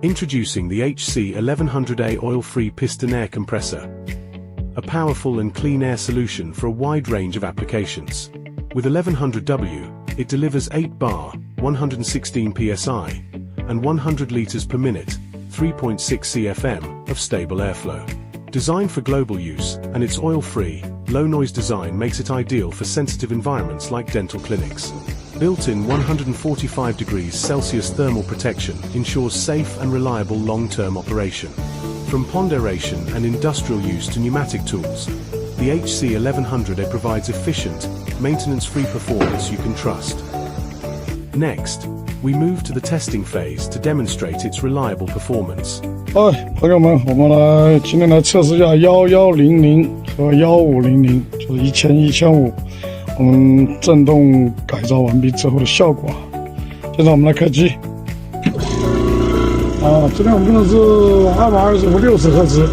Introducing the HC1100A oil-free piston air compressor. A powerful and clean air solution for a wide range of applications. With 1100W, it delivers 8 bar, 116 psi, and 100 liters per minute, 3.6 CFM, of stable airflow. Designed for global use, and its oil-free, low-noise design makes it ideal for sensitive environments like dental clinics. Built-in 145 degrees Celsius thermal protection ensures safe and reliable long-term operation. From pond aeration and industrial use to pneumatic tools, the HC1100A provides efficient, maintenance-free performance you can trust. Next, we move to the testing phase to demonstrate its reliable performance. 朋友们，我们今天来测试一下1100和1500，就是1000、1500，我们震动改造完毕之后的效果。现在我们来开机。这边我们用的是225 60赫兹，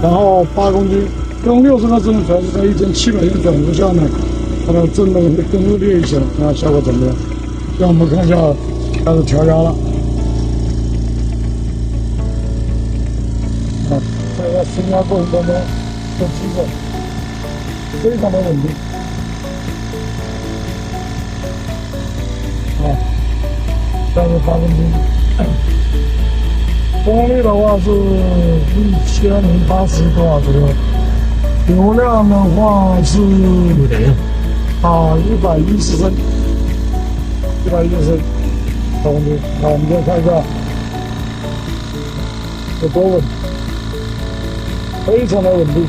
然后8公斤，用60赫兹呢，主要是在1700千转速下呢，它的震动会更恶劣一些，看效果怎么样？让我们看一下，开始调压了。在升压过程当中，这机子非常的稳定。38公斤，功率的话是1080多瓦左右，流量的话是110升，110升公斤。那我们再看一下有多稳，非常的稳定。